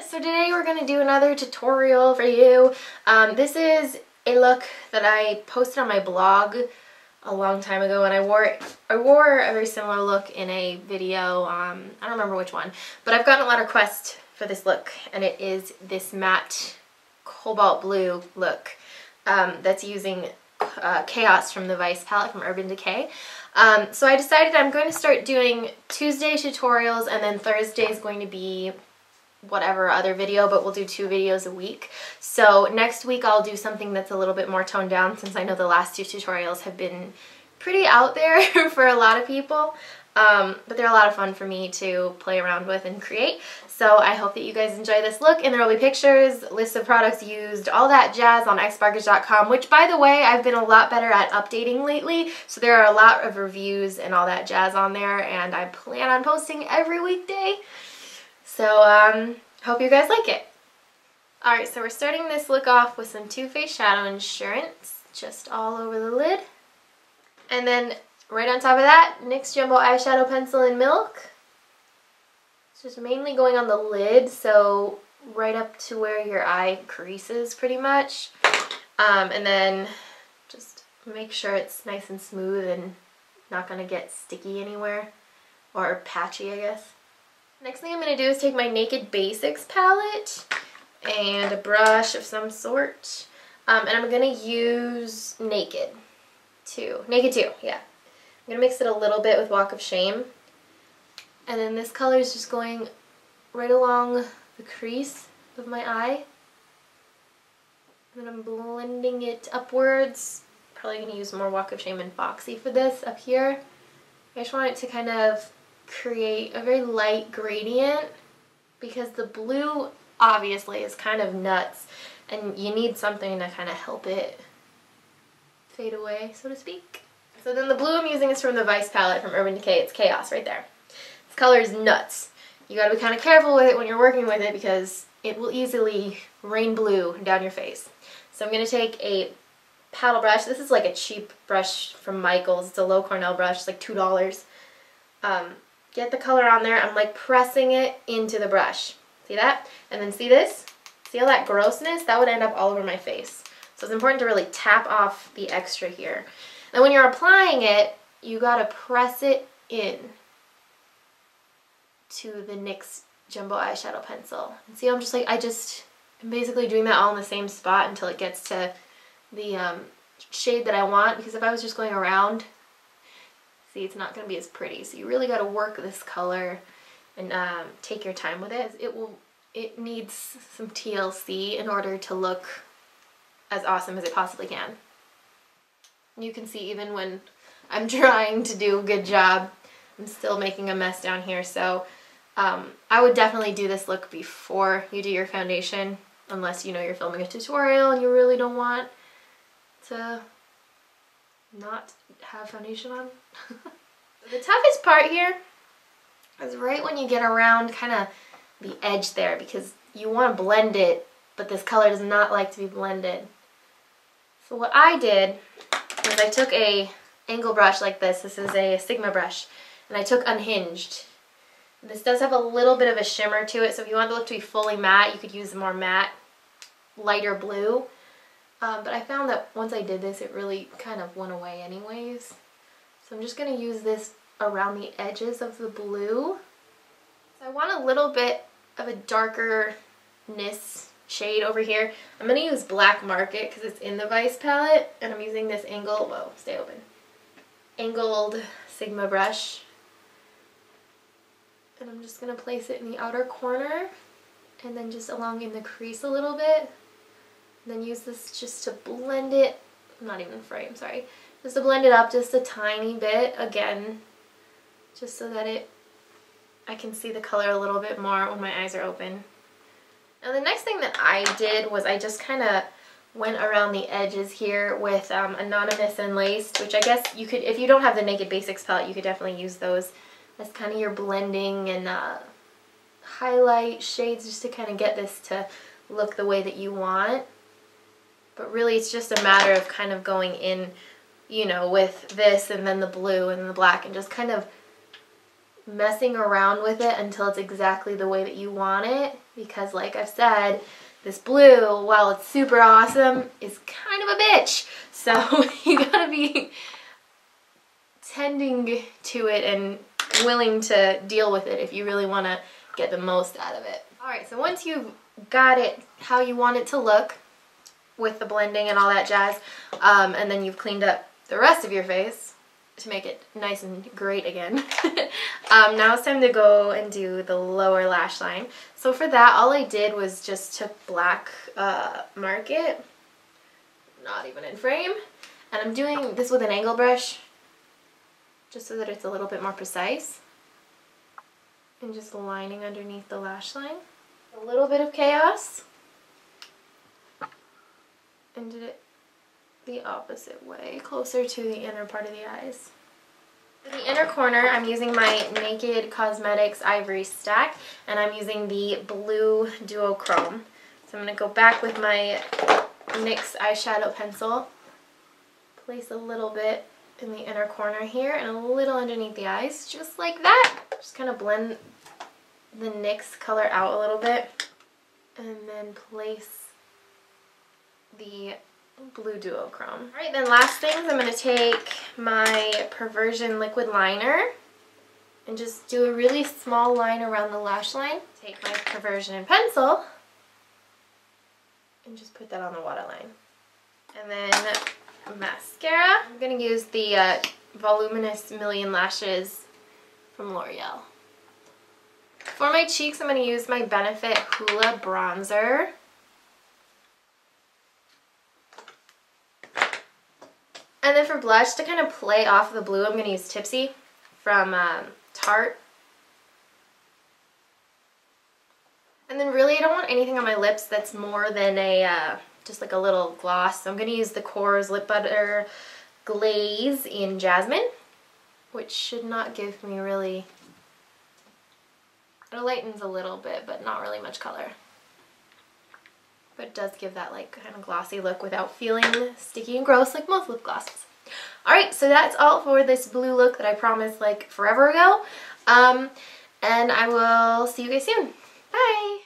So today we're going to do another tutorial for you. This is a look that I posted on my blog a long time ago, and I wore a very similar look in a video. I don't remember which one, but I've gotten a lot of requests for this look, and it is this matte cobalt blue look that's using Chaos from the Vice palette from Urban Decay. So I decided I'm going to start doing Tuesday tutorials, and then Thursday is going to be whatever other video, but we'll do 2 videos a week. So next week I'll do something that's a little bit more toned down, since I know the last 2 tutorials have been pretty out there for a lot of people. But they're a lot of fun for me to play around with and create. So I hope that you guys enjoy this look, and there will be pictures, lists of products used, all that jazz on xSparkage.com, which, by the way, I've been a lot better at updating lately. So there are a lot of reviews and all that jazz on there, and I plan on posting every weekday. So hope you guys like it. Alright, so we're starting this look off with some Too Faced Shadow Insurance, just all over the lid. And then right on top of that, NYX Jumbo Eyeshadow Pencil in Milk. It's just mainly going on the lid, so right up to where your eye creases pretty much. And then just make sure it's nice and smooth and not going to get sticky anywhere, or patchy, I guess. Next thing I'm going to do is take my Naked Basics palette and a brush of some sort. And I'm going to use Naked 2, yeah. I'm going to mix it a little bit with Walk of Shame. And then this color is just going right along the crease of my eye. And then I'm blending it upwards. Probably going to use more Walk of Shame and Foxy for this up here. I just want it to kind of create a very light gradient, because the blue obviously is kind of nuts, and you need something to kind of help it fade away, so to speak. So then the blue I'm using is from the Vice palette from Urban Decay. It's Chaos right there. This color is nuts. You gotta be kind of careful with it when you're working with it, because it will easily rain blue down your face. So I'm gonna take a paddle brush. This is like a cheap brush from Michaels. It's a low Cornell brush. It's like $2. Get the color on there. I'm like pressing it into the brush. See that? And then see this? See all that grossness? That would end up all over my face. So it's important to really tap off the extra here. And when you're applying it, you gotta press it in to the NYX Jumbo Eyeshadow Pencil. And see, I'm basically doing that all in the same spot until it gets to the shade that I want, because if I was just going around, see, it's not going to be as pretty. So you really got to work this color and take your time with it. It needs some TLC in order to look as awesome as it possibly can. You can see even when I'm trying to do a good job, I'm still making a mess down here. So I would definitely do this look before you do your foundation, unless you know you're filming a tutorial and you really don't want to not have foundation on. The toughest part here is right when you get around kind of the edge there, because you want to blend it, but this color does not like to be blended. So what I did was I took a angle brush like this. This is a Sigma brush, and I took Unhinged. This does have a little bit of a shimmer to it, so if you want the look to be fully matte, you could use a more matte, lighter blue. But I found that once I did this, it really kind of went away anyways. So I'm just going to use this around the edges of the blue. So I want a little bit of a darker-ness shade over here. I'm going to use Black Market because it's in the Vice palette, and I'm using this angled Sigma brush. And I'm just going to place it in the outer corner, and then just along in the crease a little bit. And then use this just to blend it, not even frame, sorry. Just to blend it up just a tiny bit, again, just so that I can see the color a little bit more when my eyes are open. Now the next thing that I did was I just kind of went around the edges here with Anonymous and Laced, which I guess you could, if you don't have the Naked Basics palette, you could definitely use those as kind of your blending and highlight shades, just to kind of get this to look the way that you want. But really it's just a matter of kind of going in, you know, with this and then the blue and the black, and just kind of messing around with it until it's exactly the way that you want it, because like I've said, this blue, while it's super awesome, is kind of a bitch. So you gotta be tending to it and willing to deal with it if you really want to get the most out of it. Alright, so once you've got it how you want it to look with the blending and all that jazz, and then you've cleaned up the rest of your face to make it nice and great again, now it's time to go and do the lower lash line. So for that, all I did was just took black market, not even in frame, and I'm doing this with an angle brush just so that it's a little bit more precise, and just lining underneath the lash line. A little bit of chaos, and did it the opposite way, closer to the inner part of the eyes. For the inner corner, I'm using my Naked Cosmetics Ivory Stack, and I'm using the blue duochrome. So I'm going to go back with my NYX eyeshadow pencil, place a little bit in the inner corner here and a little underneath the eyes, just like that. Just kind of blend the NYX color out a little bit, and then place the blue duochrome. Alright, then last things, I'm going to take my Perversion liquid liner and just do a really small line around the lash line. Take my Perversion pencil and just put that on the waterline. And then mascara. I'm going to use the Voluminous Million Lashes from L'Oreal. For my cheeks, I'm going to use my Benefit Hoola bronzer. And then for blush, to kind of play off the blue, I'm going to use Tipsy from Tarte. And then really, I don't want anything on my lips that's more than a just like a little gloss. So I'm going to use the Kors Lip Butter Glaze in Jasmine, which should not give me really... It lightens a little bit, but not really much color. But it does give that like kind of glossy look without feeling sticky and gross like most lip glosses. Alright, so that's all for this blue look that I promised like forever ago. And I will see you guys soon. Bye!